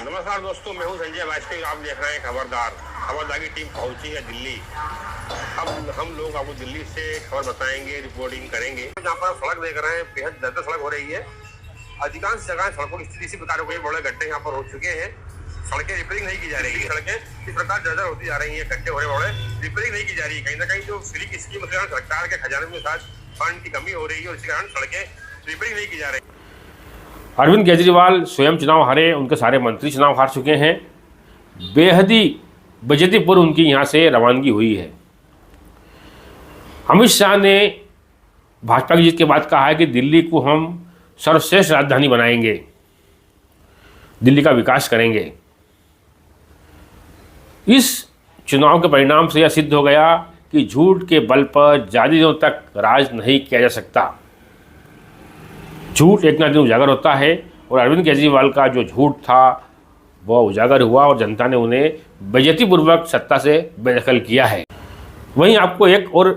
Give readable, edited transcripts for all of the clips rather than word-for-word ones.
नमस्कार दोस्तों, मैं हूं संजय वाजपेयी। आप देख रहे हैं खबरदार की टीम पहुंची है दिल्ली। अब हम लोग आपको दिल्ली से खबर बताएंगे, रिपोर्टिंग करेंगे। जहां पर सड़क देख रहे हैं, बेहद जर्जर सड़क हो रही है। अधिकांश जगह सड़कों की स्थिति इसी प्रकार हो गई। बड़े गड्ढे यहाँ पर हो चुके हैं। सड़कें रिपेयरिंग नहीं की जा रही है। सड़कें इस प्रकार जर्जर होती जा रही है, गड्ढे हो रहे बड़े, रिपेयरिंग नहीं की जा रही है। कहीं ना कहीं जो फ्री की स्कीम के कारण सरकार के खजाने में साथ फंड की कमी हो रही है, और इसी कारण सड़कें रिपेयरिंग नहीं की जा रही। अरविंद केजरीवाल स्वयं चुनाव हारे, उनके सारे मंत्री चुनाव हार चुके हैं। बेहद ही बेइज्जतीपूर्व उनकी यहाँ से रवानगी हुई है। अमित शाह ने भाजपा की जीत के बाद कहा है कि दिल्ली को हम सर्वश्रेष्ठ राजधानी बनाएंगे, दिल्ली का विकास करेंगे। इस चुनाव के परिणाम से यह सिद्ध हो गया कि झूठ के बल पर ज़्यादा दिनों तक राज नहीं किया जा सकता। झूठ एक ना दिन उजागर होता है, और अरविंद केजरीवाल का जो झूठ था वह उजागर हुआ और जनता ने उन्हें बेइज्जतीपूर्वक सत्ता से बेदखल किया है। वहीं आपको एक और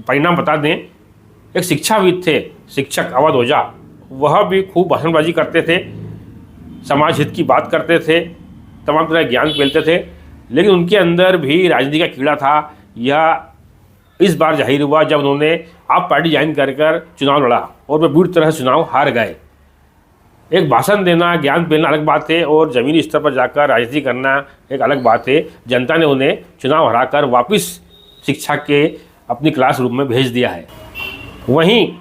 परिणाम बता दें, एक शिक्षाविद थे, शिक्षक अवध ओझा। वह भी खूब भाषणबाजी करते थे, समाज हित की बात करते थे, तमाम तरह ज्ञान फैलते थे, लेकिन उनके अंदर भी राजनीति का कीड़ा था। यह इस बार जाहिर हुआ जब उन्होंने आप पार्टी ज्वाइन कर चुनाव लड़ा, और वे बुरी तरह से चुनाव हार गए। एक भाषण देना, ज्ञान फैलाना अलग बात है, और ज़मीनी स्तर पर जाकर राजनीति करना एक अलग बात है। जनता ने उन्हें चुनाव हराकर वापस शिक्षा के अपनी क्लासरूम में भेज दिया है। वहीं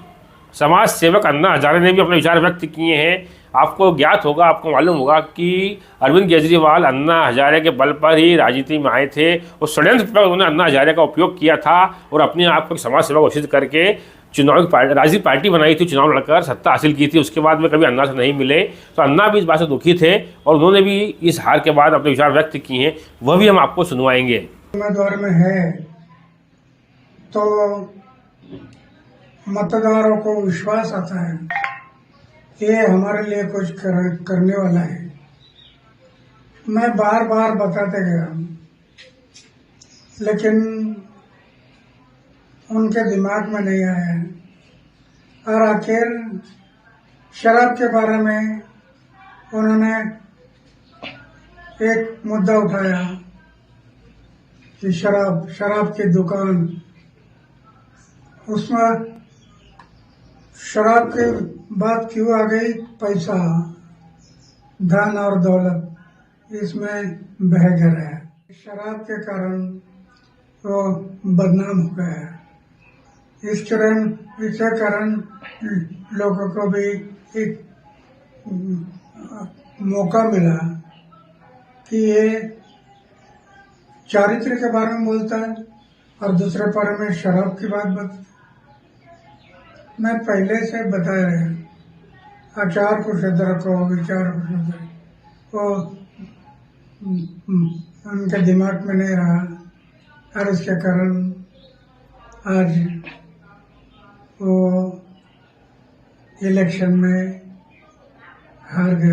समाज सेवक अन्ना हजारे ने भी अपने विचार व्यक्त किए हैं। आपको ज्ञात होगा, आपको मालूम होगा कि अरविंद केजरीवाल अन्ना हजारे के बल पर ही राजनीति में आए थे, और षड्यंत्र पर उन्होंने अन्ना हजारे का उपयोग किया था और अपने आप को समाज सेवा घोषित करके चुनाव राजनीति पार्टी बनाई थी, चुनाव लड़कर सत्ता हासिल की थी। उसके बाद में कभी अन्ना से नहीं मिले, तो अन्ना भी इस बात से दुखी थे, और उन्होंने भी इस हार के बाद अपने विचार व्यक्त किए हैं। वह भी हम आपको सुनवाएंगे। उम्मीदवार में है तो मतदारों को विश्वास आता है ये हमारे लिए कुछ करने वाला है। मैं बार बार बताते गया, लेकिन उनके दिमाग में नहीं आया। और आखिर शराब के बारे में उन्होंने एक मुद्दा उठाया कि शराब की दुकान, उसमें शराब की बात क्यों आ गई? पैसा, धन और दौलत इसमें बह गया। शराब के कारण वो बदनाम हो गया। इसके कारण लोगों को भी एक मौका मिला कि ये चारित्र के बारे में बोलता है और दूसरे बारे में शराब की बात बता। मैं पहले से बताया है, आचार को शुद्ध रखो, विचार को शुद्ध रखो। वो उनके दिमाग में नहीं रहा, और इसके कारण आज वो इलेक्शन में हार गए।